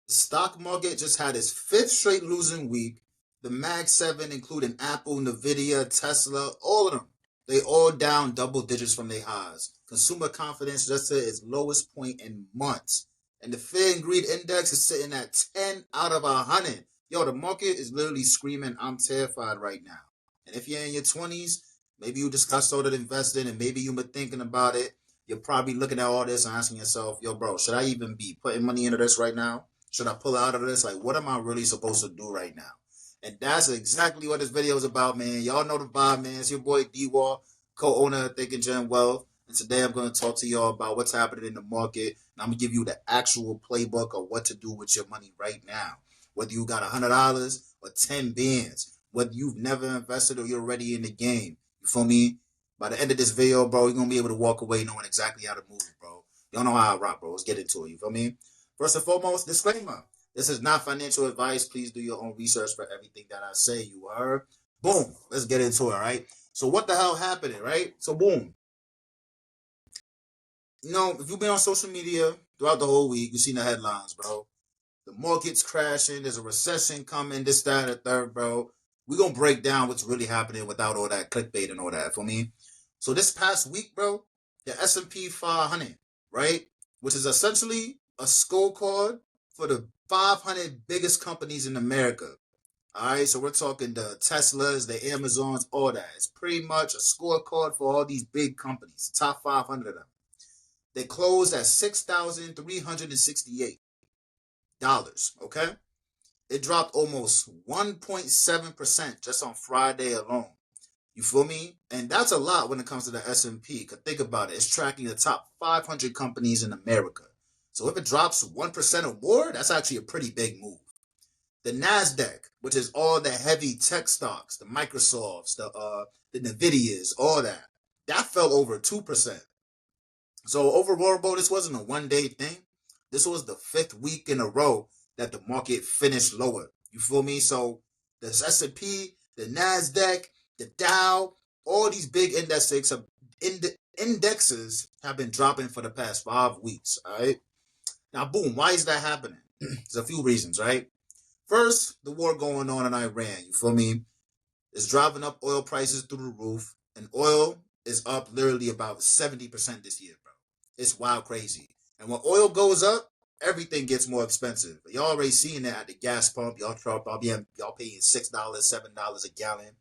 The stock market just had its fifth straight losing week. The Mag 7, including Apple, Nvidia, Tesla, all of them, they all down double digits from their highs. Consumer confidence just at its lowest point in months. And the fear and greed index is sitting at 10 out of 100. Yo, the market is literally screaming, I'm terrified right now. And if you're in your 20s, maybe you just got started investing and maybe you've been thinking about it. You're probably looking at all this and asking yourself, yo, bro, should I even be putting money into this right now? Should I pull out of this? Like, what am I really supposed to do right now? And that's exactly what this video is about, man. Y'all know the vibe, man. It's your boy D-Waugh, co-owner of ThinkinGenWealth. And today I'm going to talk to y'all about what's happening in the market. And I'm going to give you the actual playbook of what to do with your money right now. Whether you got $100 or 10 bands, whether you've never invested or you're already in the game. You feel me? By the end of this video, bro, you're going to be able to walk away knowing exactly how to move, bro. Y'all know how I rock, bro. Let's get into it. You feel me? First and foremost, disclaimer. This is not financial advice. Please do your own research for everything that I say. You heard? Boom. Let's get into it, all right? So what the hell happened, right? So boom. You know, if you've been on social media throughout the whole week, you've seen the headlines, bro. The market's crashing. There's a recession coming, this, that, and the third, bro. We're going to break down what's really happening without all that clickbait and all that, for me. So this past week, bro, the S&P 500, right, which is essentially a scorecard for the 500 biggest companies in America. All right, so we're talking the Teslas, the Amazons, all that. It's pretty much a scorecard for all these big companies, the top 500 of them. They closed at $6,368, okay? It dropped almost 1.7% just on Friday alone. You feel me? And that's a lot when it comes to the S&P. Because think about it. It's tracking the top 500 companies in America. So if it drops 1% or more, that's actually a pretty big move. The NASDAQ, which is all the heavy tech stocks, the Microsofts, the Nvidias, all that, that fell over 2%. So overall, bro, this wasn't a one-day thing. This was the fifth week in a row that the market finished lower. You feel me? So the S&P, the NASDAQ, the Dow, all these big indexes have been dropping for the past 5 weeks, all right? Now, boom, why is that happening? There's a few reasons, right? First, the war going on in Iran, you feel me? It's driving up oil prices through the roof, and oil is up literally about 70% this year, bro. It's wild crazy. And when oil goes up, everything gets more expensive. Y'all already seeing that at the gas pump. Y'all paying $6, $7 a gallon.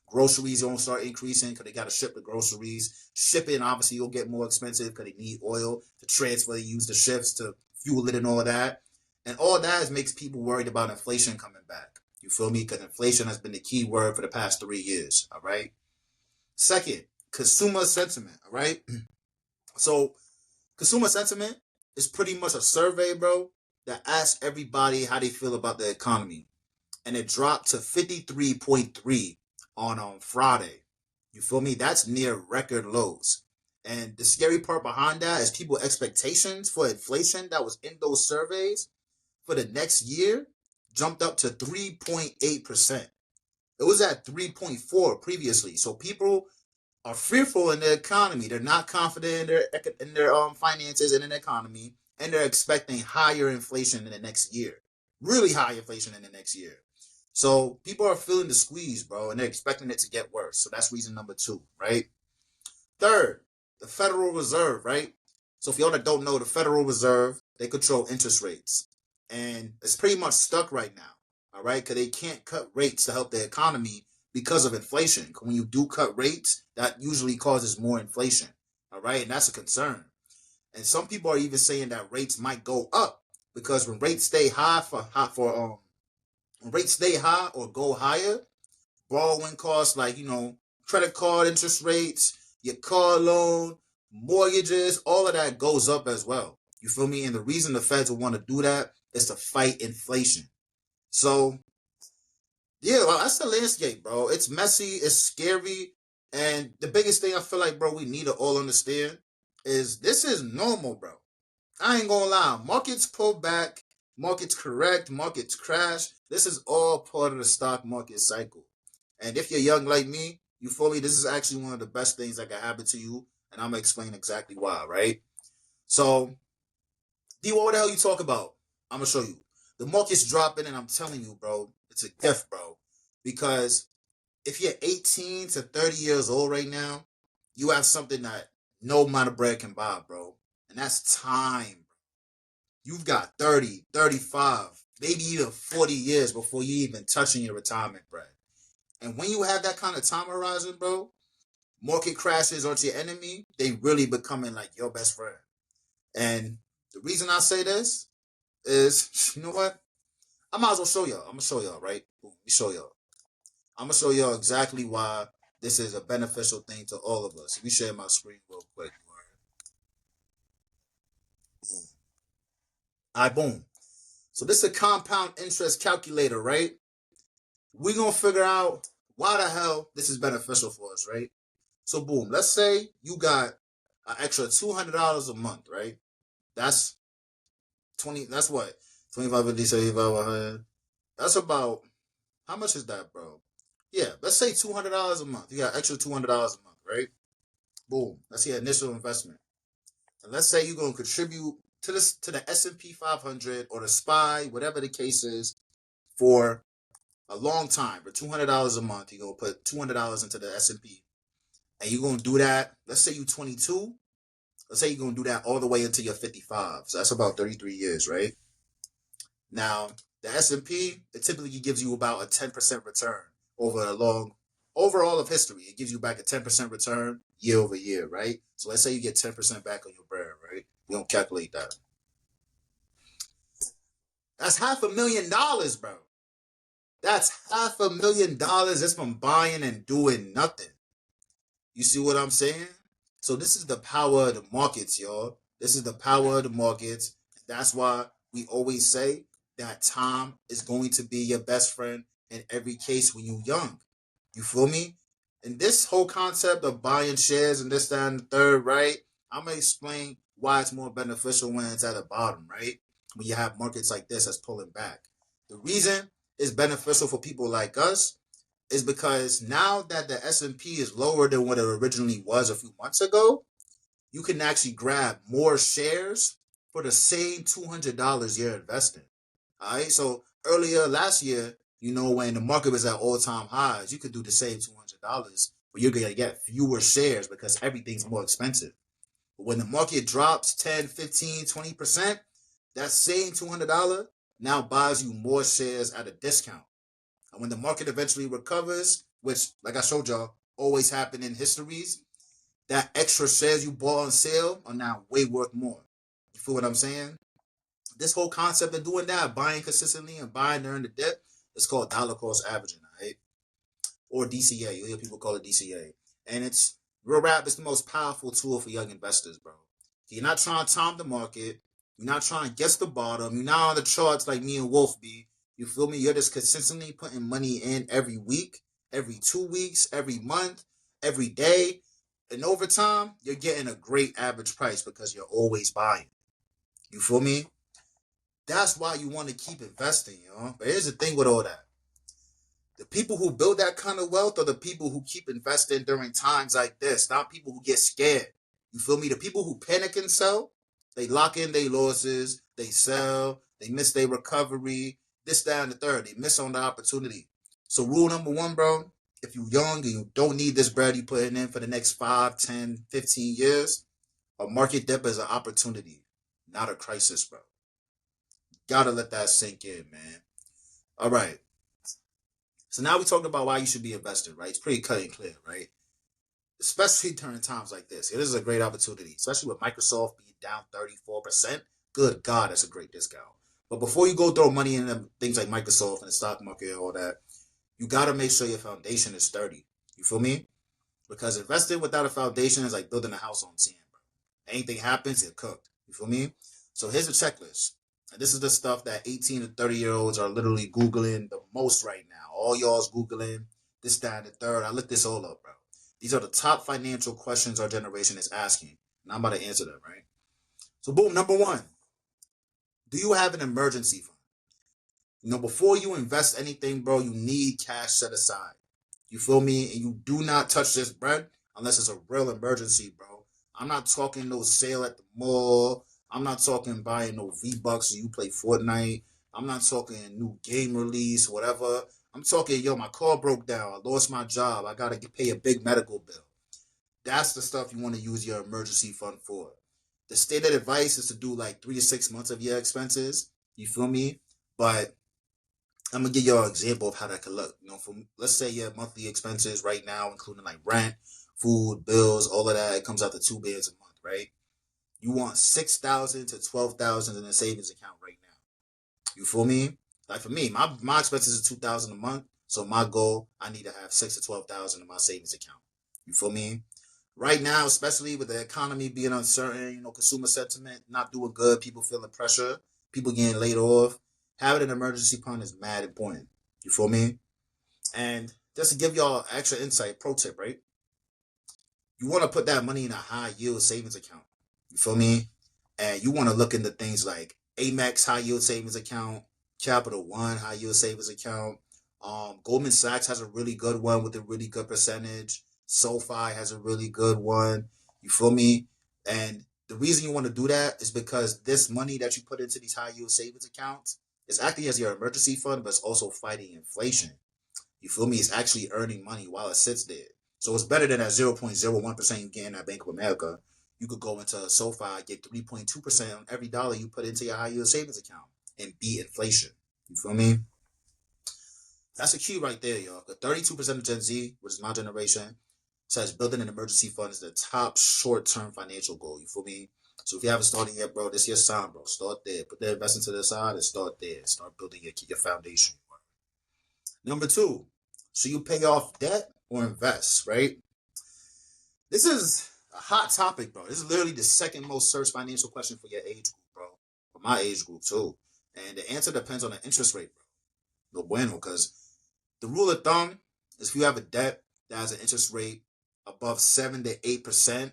Groceries don't start increasing because they got to ship the groceries. Shipping, obviously, will get more expensive because they need oil to transfer, use the ships to fuel it and all that. And all that makes people worried about inflation coming back. You feel me? Because inflation has been the key word for the past 3 years, all right? Second, consumer sentiment, all right? So consumer sentiment is pretty much a survey, bro, that asks everybody how they feel about the economy. And it dropped to 53.3 on Friday. You feel me? That's near record lows. And the scary part behind that is people's expectations for inflation that was in those surveys for the next year jumped up to 3.8%. It was at 3.4 previously. So people are fearful in the economy. They're not confident in their finances and in the economy, and they're expecting higher inflation in the next year. Really high inflation in the next year. So people are feeling the squeeze, bro, and they're expecting it to get worse. So that's reason number 2, right? Third, the Federal Reserve, right? So if y'all that don't know, the Federal Reserve, they control interest rates. And it's pretty much stuck right now, all right? Because they can't cut rates to help the economy because of inflation. When you do cut rates, that usually causes more inflation, all right? And that's a concern. And some people are even saying that rates might go up because when rates stay high when rates stay high or go higher, borrowing costs like, credit card interest rates, your car loan, mortgages, all of that goes up as well. You feel me? And the reason the feds will want to do that is to fight inflation. So, yeah, well, that's the landscape, bro. It's messy, it's scary, and the biggest thing I feel like, bro, we need to all understand is this is normal, bro. I ain't gonna lie. Markets pull back, markets correct, markets crash. This is all part of the stock market cycle. And if you're young like me, you feel me? This is actually one of the best things that can happen to you, and I'm gonna explain exactly why, right? So, D, what the hell you talk about? I'm gonna show you. The market's dropping, and I'm telling you, bro, it's a gift, bro. Because if you're 18 to 30 years old right now, you have something that no amount of bread can buy, bro. And that's time. You've got 30, 35, maybe even 40 years before you even touching your retirement bread. And when you have that kind of time horizon, bro, market crashes aren't your enemy. They really becoming like your best friend. And the reason I say this is, you know what? I might as well show y'all. I'm going to show y'all, right? Boom, let me show y'all. I'm going to show y'all exactly why this is a beneficial thing to all of us. Let me share my screen real quick. Boom. All right, boom. So this is a compound interest calculator, right? We're going to figure out why the hell this is beneficial for us, right? So boom, let's say you got an extra $200 a month, right? That's that's what? 25, 50, 75, 100. That's about, how much is that, bro? Yeah, let's say $200 a month. You got extra $200 a month, right? Boom. That's your initial investment. And let's say you're going to contribute to the S&P 500 or the SPY, whatever the case is, for a long time. For $200 a month, you're going to put $200 into the S&P. And you're going to do that. Let's say you're 22. Let's say you're going to do that all the way until you're 55. So that's about 33 years, right? Now, the S&P, it typically gives you about a 10% return over overall of history. It gives you back a 10% return year over year, right? So let's say you get 10% back on your bread, right? We don't calculate that. That's $500,000, bro. That's $500,000 just from buying and doing nothing. You see what I'm saying? So this is the power of the markets, y'all. This is the power of the markets. That's why we always say that time is going to be your best friend in every case when you're young. You feel me? And this whole concept of buying shares and this, that, and the third, right? I'm going to explain why it's more beneficial when it's at the bottom, right? When you have markets like this that's pulling back. The reason it's beneficial for people like us is because now that the S&P is lower than what it originally was a few months ago, you can actually grab more shares for the same $200 you're investing. All right. So earlier last year, when the market was at all-time highs, you could do the same $200, but you're going to get fewer shares because everything's more expensive. But when the market drops 10, 15, 20%, that same $200 now buys you more shares at a discount. And when the market eventually recovers, which, like I showed y'all, always happen in histories, that extra shares you bought on sale are now way worth more. You feel what I'm saying? This whole concept of doing that, buying consistently and buying during the dip, is called dollar cost averaging, right? Or DCA. You hear people call it DCA. And it's, real rap, it's the most powerful tool for young investors, bro. You're not trying to time the market. You're not trying to guess the bottom. You're not on the charts like me and Wolf be. You feel me? You're just consistently putting money in every week, every 2 weeks, every month, every day. And over time, you're getting a great average price because you're always buying. You feel me? That's why you want to keep investing, But here's the thing with all that. The people who build that kind of wealth are the people who keep investing during times like this, not people who get scared. You feel me? The people who panic and sell, they lock in their losses, they sell, they miss their recovery, this, that, and the third. They miss on the opportunity. So rule number one, bro, if you're young and you don't need this bread you putting in for the next 5, 10, 15 years, a market dip is an opportunity, not a crisis, bro. Gotta let that sink in, man. All right. So now we talked about why you should be invested, right? It's pretty cut and clear, right? Especially during times like this. It is a great opportunity, especially with Microsoft being down 34%. Good God, that's a great discount. But before you go throw money in them, things like Microsoft and the stock market and all that, you got to make sure your foundation is sturdy. You feel me? Because investing without a foundation is like building a house on sand, bro. Anything happens, you're cooked. You feel me? So here's a checklist. And this is the stuff that 18 to 30-year-olds are literally Googling the most right now. All y'all's Googling this, that, and the third. I looked this all up, bro. These are the top financial questions our generation is asking. And I'm about to answer them, right? So boom, number one. Do you have an emergency fund? Before you invest anything, bro, you need cash set aside. You feel me? And you do not touch this bread unless it's a real emergency, bro. I'm not talking no sale at the mall. I'm not talking buying no V-Bucks so you play Fortnite. I'm not talking new game release, whatever. I'm talking, yo, my car broke down. I lost my job. I got to pay a big medical bill. That's the stuff you want to use your emergency fund for. The stated advice is to do like 3 to 6 months of your expenses. You feel me? But I'm gonna give y'all an example of how that could look. From let's say your monthly expenses right now, including like rent, food, bills, all of that, it comes out to $2 a month, right? You want 6,000 to 12,000 in a savings account right now. You feel me? Like for me, my expenses are 2,000 a month, so my goal, I need to have 6 to 12,000 in my savings account. You feel me? Right now, especially with the economy being uncertain, consumer sentiment not doing good, people feeling pressure, people getting laid off, having an emergency fund is mad important. You feel me? And just to give y'all extra insight, pro tip, right? You want to put that money in a high yield savings account. You feel me? And you want to look into things like Amex high yield savings account, Capital One high yield savings account. Goldman Sachs has a really good one with a really good percentage. SoFi has a really good one. You feel me? And the reason you want to do that is because this money that you put into these high yield savings accounts is acting as your emergency fund, but it's also fighting inflation. You feel me? It's actually earning money while it sits there. So it's better than that 0.01% you get in at Bank of America. You could go into SoFi, get 3.2% on every dollar you put into your high yield savings account and beat inflation. You feel me? That's a key right there, y'all. The 32% of Gen Z, which is my generation, says building an emergency fund is the top short-term financial goal. You feel me? So if you haven't started yet, bro, this is your sign, bro. Start there. Put the investment to the side and start there. Start building your foundation. Number 2, should you pay off debt or invest, right? This is a hot topic, bro. This is literally the second most searched financial question for your age group, bro. For my age group, too. And the answer depends on the interest rate, bro. No bueno, because the rule of thumb is if you have a debt that has an interest rate above 7 to 8%,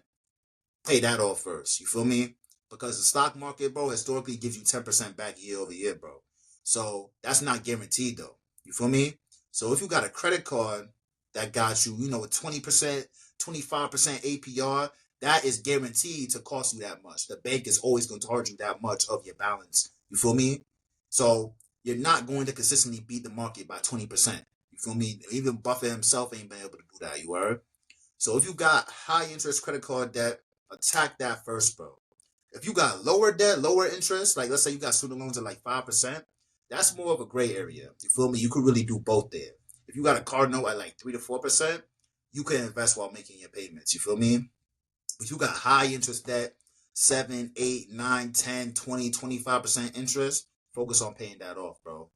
pay that off first. You feel me? Because the stock market, bro, historically gives you 10% back year over year, bro. So that's not guaranteed, though. You feel me? So if you got a credit card that got you, a 20%, 25% APR, that is guaranteed to cost you that much. The bank is always going to charge you that much of your balance. You feel me? So you're not going to consistently beat the market by 20%. You feel me? Even Buffett himself ain't been able to do that, you heard? So if you got high interest credit card debt, attack that first, bro. If you got lower debt, lower interest, like let's say you got student loans at like 5%, that's more of a gray area. You feel me? You could really do both there. If you got a card note at like 3 to 4%, you can invest while making your payments. You feel me? If you got high interest debt, 7, 8, 9, 10, 20, 25% interest, focus on paying that off, bro.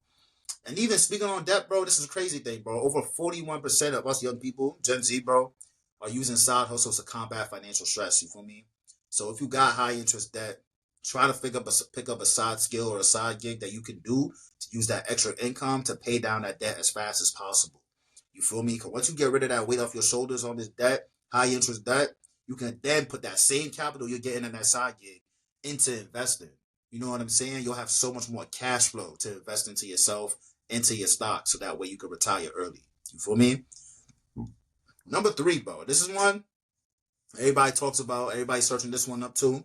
And even speaking on debt, bro, this is a crazy thing, bro. Over 41% of us young people, Gen Z, bro, are using side hustles to combat financial stress. You feel me? So if you got high interest debt, try to pick up a side skill or a side gig that you can do to use that extra income to pay down that debt as fast as possible. You feel me? Because once you get rid of that weight off your shoulders on this debt, high interest debt, you can then put that same capital you're getting in that side gig into investing. You know what I'm saying? You'll have so much more cash flow to invest into yourself, into your stock, so that way you can retire early. You feel me? Number 3, bro. This is one everybody talks about. Everybody's searching this one up too.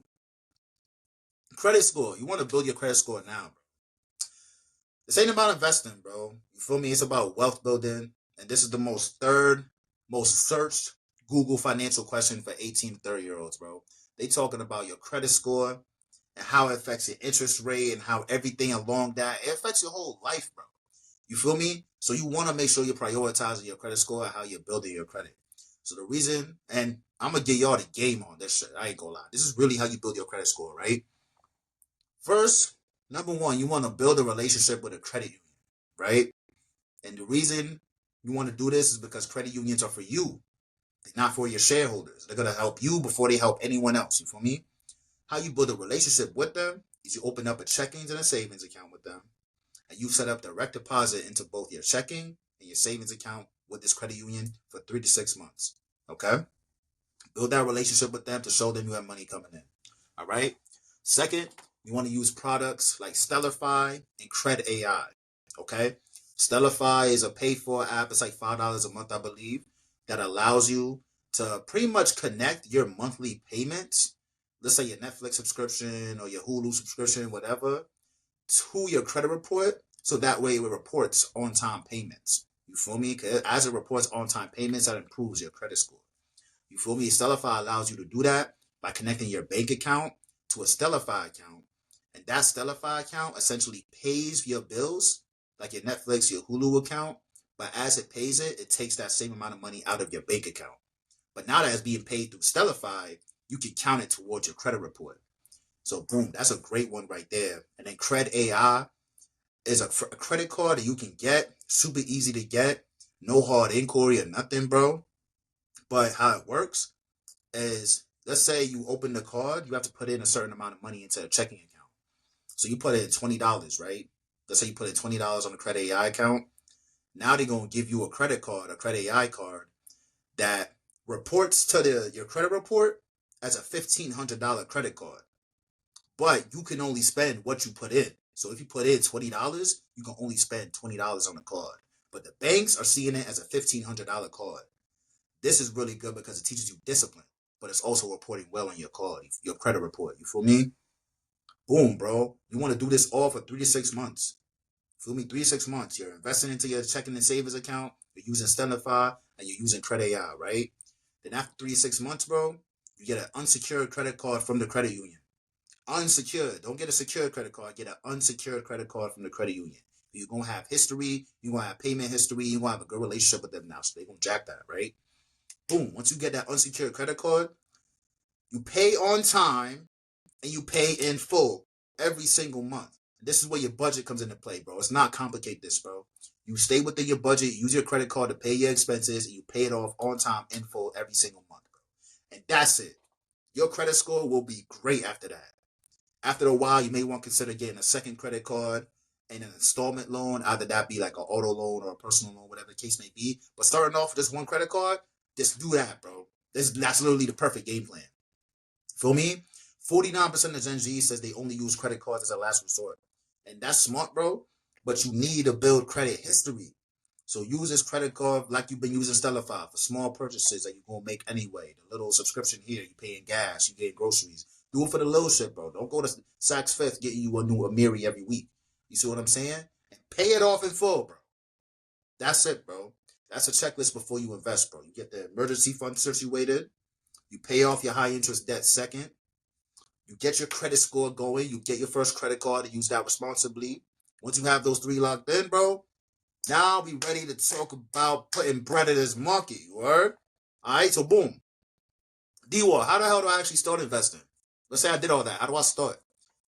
Credit score. You want to build your credit score now, bro. This ain't about investing, bro. You feel me? It's about wealth building. And this is the third most searched Google financial question for 18 to 30-year-olds, bro. They talking about your credit score and how it affects your interest rate and how everything along that, it affects your whole life, bro. You feel me? So you want to make sure you're prioritizing your credit score and how you're building your credit. So the reason, and I'm going to give y'all the game on this shit. I ain't going to lie. This is really how you build your credit score, right? First, number 1, you want to build a relationship with a credit union, right? And the reason you want to do this is because credit unions are for you. They're not for your shareholders. They're going to help you before they help anyone else. You feel me? How you build a relationship with them is you open up a checkings and a savings account with them. And you set up direct deposit into both your checking and your savings account with this credit union for 3 to 6 months. Okay? Build that relationship with them to show them you have money coming in. All right? Second, you want to use products like Stellarfi and Cred AI. Okay? Stellarfi is a paid-for app. It's like $5 a month, I believe, that allows you to pretty much connect your monthly payments, let's say your Netflix subscription or your Hulu subscription, whatever, to your credit report, so that way it reports on-time payments. You feel me? Because as it reports on-time payments, that improves your credit score. You feel me? Stellify allows you to do that by connecting your bank account to a Stellify account. And that Stellify account essentially pays your bills, like your Netflix, your Hulu account. But as it pays it, it takes that same amount of money out of your bank account. But now that it's being paid through Stellify, you can count it towards your credit report. So boom, that's a great one right there. And then Cred AI is a credit card that you can get, super easy to get, no hard inquiry or nothing, bro. But how it works is, let's say you open the card, you have to put in a certain amount of money into a checking account. So you put in $20, right? Let's say you put in $20 on the Credit AI account. Now they're going to give you a credit card, a Credit AI card, that reports to your credit report as a $1,500 credit card. But you can only spend what you put in. So if you put in $20, you can only spend $20 on the card. But the banks are seeing it as a $1,500 card. This is really good because it teaches you discipline, but it's also reporting well on your card, your credit report. You feel me? Boom, bro. You want to do this all for 3 to 6 months. Feel me? 3 to 6 months. You're investing into your checking and savings account. You're using Stellify and you're using Credit AI, right? Then after 3 to 6 months, bro, you get an unsecured credit card from the credit union. Unsecured. Don't get a secured credit card. Get an unsecured credit card from the credit union. You're going to have history. You're going to have payment history. You're going to have a good relationship with them now. So they're going to jack that, right? Boom. Once you get that unsecured credit card, you pay on time and you pay in full every single month. This is where your budget comes into play, bro. It's not complicated, this, bro. You stay within your budget, use your credit card to pay your expenses, and you pay it off on time in full every single month, bro. And that's it. Your credit score will be great after that. After a while, you may want to consider getting a second credit card and an installment loan. Either that be like an auto loan or a personal loan, whatever the case may be. But starting off with just one credit card, just do that, bro. That's literally the perfect game plan. Feel me? 49% of Gen Z says they only use credit cards as a last resort. And that's smart, bro. But you need to build credit history. So use this credit card like you've been using Stellify for small purchases that you're going to make anyway. The little subscription here, you're paying gas, you're getting groceries. Do it for the little shit, bro. Don't go to Saks Fifth getting you a new Amiri every week. You see what I'm saying? And pay it off in full, bro. That's it, bro. That's a checklist before you invest, bro. You get the emergency fund situated. You pay off your high interest debt second. You get your credit score going. You get your first credit card and use that responsibly. Once you have those 3 locked in, bro, now we ready to talk about putting bread in this market. You heard? All right, so boom. D-Waugh, how the hell do I actually start investing? Let's say I did all that. How do I start?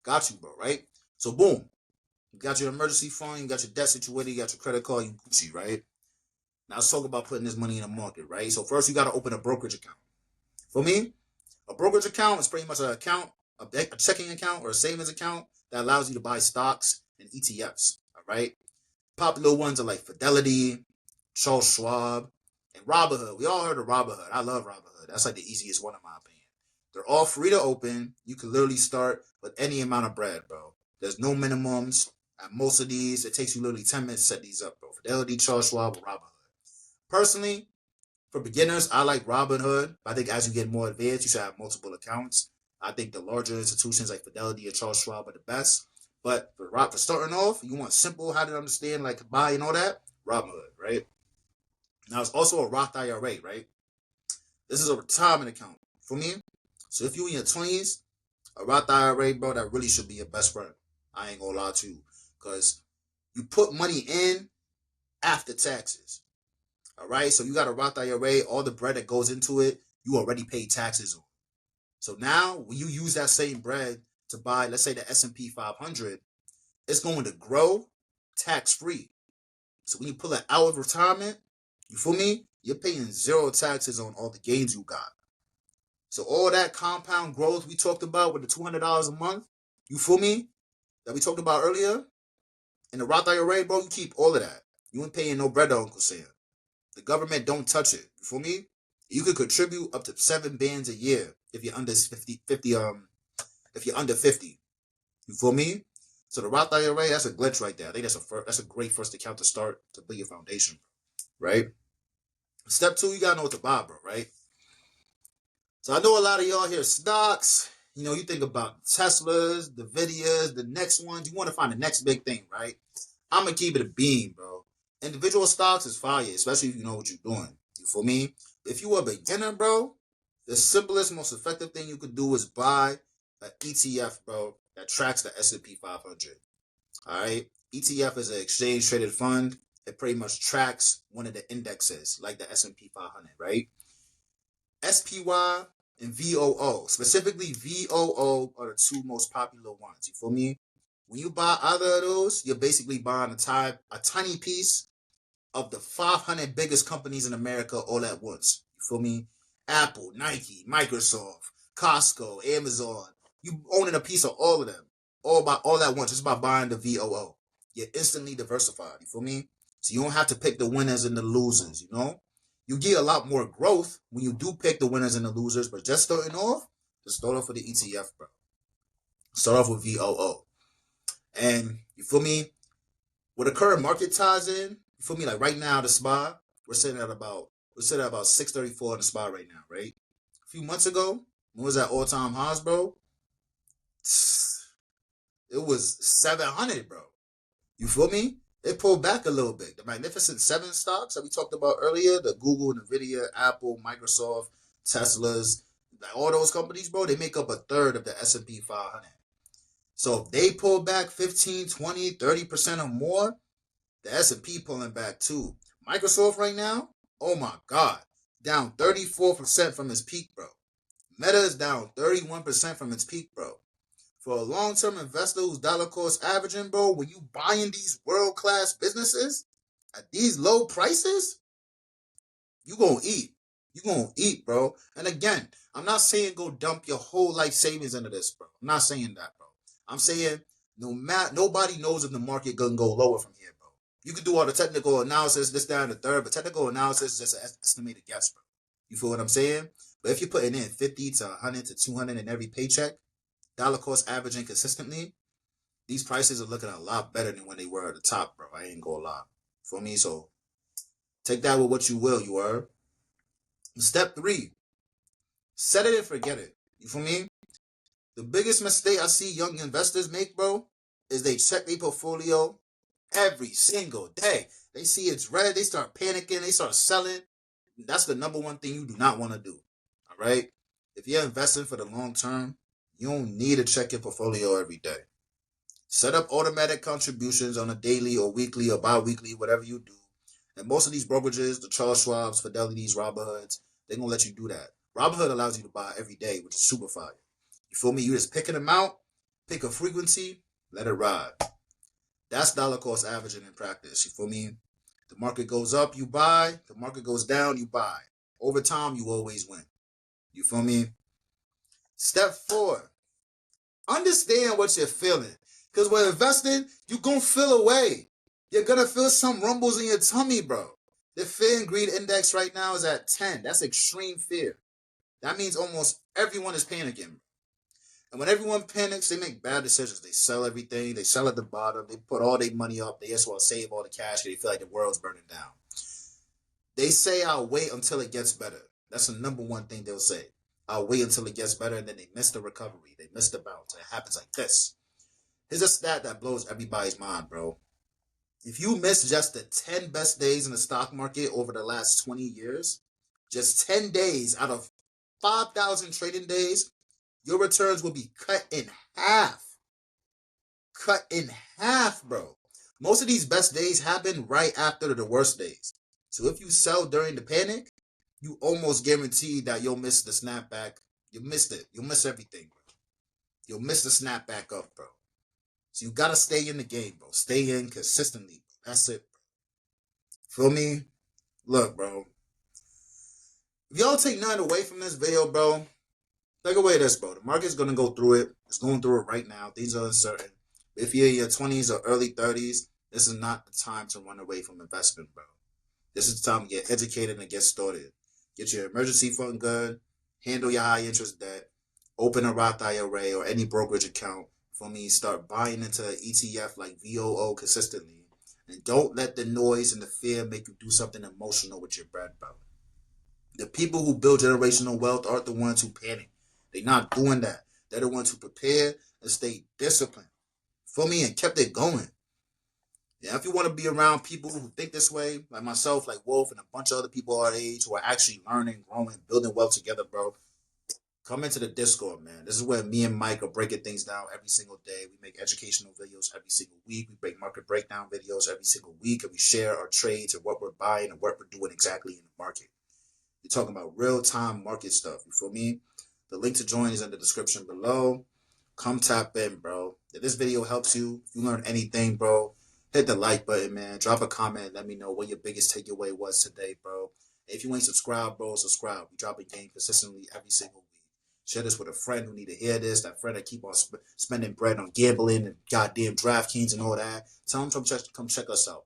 Got you, bro, right? So boom. You got your emergency fund. You got your debt situated. You got your credit card. You Gucci, right? Now let's talk about putting this money in the market, right? So first you got to open a brokerage account. For me, a brokerage account is pretty much an account, a checking account or a savings account that allows you to buy stocks and ETFs, all right? Popular ones are like Fidelity, Charles Schwab, and Robinhood. We all heard of Robinhood. I love Robinhood. That's like the easiest one in my opinion. They're all free to open. You can literally start with any amount of bread, bro. There's no minimums. At most of these, it takes you literally 10 minutes to set these up, bro. Fidelity, Charles Schwab, or Robinhood. Personally, for beginners, I like Robinhood. I think as you get more advanced, you should have multiple accounts. I think the larger institutions like Fidelity or Charles Schwab are the best. But for starting off, you want simple, how to understand, like buy and all that, Robinhood, right? Now, it's also a Roth IRA, right? This is a retirement account for me. So if you're in your 20s, a Roth IRA, bro, that really should be your best friend. I ain't gonna lie to you. Because you put money in after taxes. All right? So you got a Roth IRA, all the bread that goes into it, you already paid taxes on. So now, when you use that same bread to buy, let's say the S&P 500, it's going to grow tax-free. So when you pull it out of retirement, you feel me? You're paying 0 taxes on all the gains you got. So all that compound growth we talked about with the $200 a month, you feel me? That we talked about earlier, in the Roth IRA, bro, you keep all of that. You ain't paying no bread on Uncle Sam. The government don't touch it. You feel me? You could contribute up to 7 bands a year if you're under 50, if you're under 50. You feel me? So the Roth IRA, that's a glitch right there. I think that's a great first account to start to build your foundation, right? Step 2, you gotta know what to buy, bro, right? So I know a lot of y'all hear stocks, You know, you think about Teslas, the Nvidias, the next ones. You want to find the next big thing, right? I'm going to keep it a beam, bro. Individual stocks is fire, especially if you know what you're doing. You feel me? If you are a beginner, bro, the simplest, most effective thing you could do is buy an ETF, bro, that tracks the S&P 500. All right? ETF is an exchange-traded fund. It pretty much tracks one of the indexes, like the S&P 500, right? SPY and VOO. Specifically, VOO are the two most popular ones. You feel me? When you buy either of those, you're basically buying a tiny piece of the 500 biggest companies in America all at once. You feel me? Apple, Nike, Microsoft, Costco, Amazon. You owning a piece of all of them, all at once, just by buying the VOO. You're instantly diversified. You feel me? So you don't have to pick the winners and the losers. You know, you get a lot more growth when you do pick the winners and the losers. But just starting off, just start off with the ETF, bro. Start off with VOO, and you feel me? With the current market ties in, you feel me? Like right now, the SPY, we're sitting at about 634 in the SPY right now, right? A few months ago, when was that all-time highs, bro? It was 700, bro. You feel me? It pulled back a little bit. The Magnificent Seven stocks that we talked about earlier, the Google, Nvidia, Apple, Microsoft, Teslas, like all those companies, bro, they make up a third of the S&P 500. So if they pull back 15, 20, 30% or more, the S&P pulling back too. Microsoft right now, oh my God, down 34% from its peak, bro. Meta is down 31% from its peak, bro. For a long-term investor who's dollar cost averaging, bro, when you buying these world-class businesses at these low prices, you gonna eat. You gonna eat, bro. And again, I'm not saying go dump your whole life savings into this, bro. I'm not saying that, bro. I'm saying nobody knows if the market gonna go lower from here, bro. You can do all the technical analysis, this, that, and the third, but technical analysis is just an estimated guess, bro. You feel what I'm saying? But if you're putting in 50 to 100 to 200 in every paycheck, dollar cost averaging consistently, these prices are looking a lot better than when they were at the top, bro. I ain't gonna lie. For me, so take that with what you will, you are. Step 3, set it and forget it. You feel me? The biggest mistake I see young investors make, bro, is they check their portfolio every single day. They see it's red, they start panicking, they start selling. That's the number one thing you do not want to do. All right? If you're investing for the long term, you don't need to check your portfolio every day. Set up automatic contributions on a daily or weekly or bi-weekly, whatever you do. And most of these brokerages, the Charles Schwabs, Fidelities, Robinhoods, they're going to let you do that. Robinhood allows you to buy every day, which is super fire. You feel me? You just picking them out, pick a frequency, let it ride. That's dollar cost averaging in practice. You feel me? The market goes up, you buy. The market goes down, you buy. Over time, you always win. You feel me? Step 4, understand what you're feeling. Because when investing, you're going to feel away. You're going to feel some rumbles in your tummy, bro. The fear and greed index right now is at 10. That's extreme fear. That means almost everyone is panicking. And when everyone panics, they make bad decisions. They sell everything. They sell at the bottom. They put all their money up. They just want to save all the cash because they feel like the world's burning down. They say, I'll wait until it gets better. That's the number one thing they'll say. I'll wait until it gets better, and then they miss the recovery. They miss the bounce. It happens like this. Here's a stat that blows everybody's mind, bro. If you miss just the 10 best days in the stock market over the last 20 years, just 10 days out of 5,000 trading days, your returns will be cut in half. Cut in half, bro. Most of these best days happen right after the worst days. So if you sell during the panic, you almost guarantee that you'll miss the snapback. You missed it. You'll miss everything, bro. You'll miss the snapback up, bro. So you gotta stay in the game, bro. Stay in consistently. That's it, bro. Feel me? Look, bro. If y'all take nothing away from this video, bro, take away this, bro. The market's gonna go through it. It's going through it right now. Things are uncertain. If you're in your 20s or early 30s, this is not the time to run away from investment, bro. This is the time to get educated and get started. Get your emergency fund good. Handle your high interest debt. Open a Roth IRA or any brokerage account. For me, start buying into an ETF like VOO consistently. And don't let the noise and the fear make you do something emotional with your bread, bro. The people who build generational wealth aren't the ones who panic. They're not doing that. They're the ones who prepared and stayed disciplined. Feel me? And kept it going. Yeah, if you want to be around people who think this way, like myself, like Wolf, and a bunch of other people our age who are actually learning, growing, building wealth together, bro, come into the Discord, man. This is where me and Mike are breaking things down every single day. We make educational videos every single week. We make market breakdown videos every single week, and we share our trades and what we're buying and what we're doing exactly in the market. You're talking about real-time market stuff. You feel me? The link to join is in the description below. Come tap in, bro. If this video helps you, if you learn anything, bro, hit the like button, man. Drop a comment. Let me know what your biggest takeaway was today, bro. If you ain't subscribed, bro, subscribe. We drop a game consistently every single week. Share this with a friend who need to hear this. That friend that keep on spending bread on gambling and goddamn DraftKings and all that. Tell them to come check us out.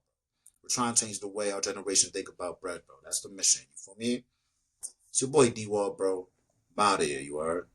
We're trying to change the way our generation think about bread, bro. That's the mission. You feel me? It's your boy D-Waugh, bro. I'm out of here, you heard?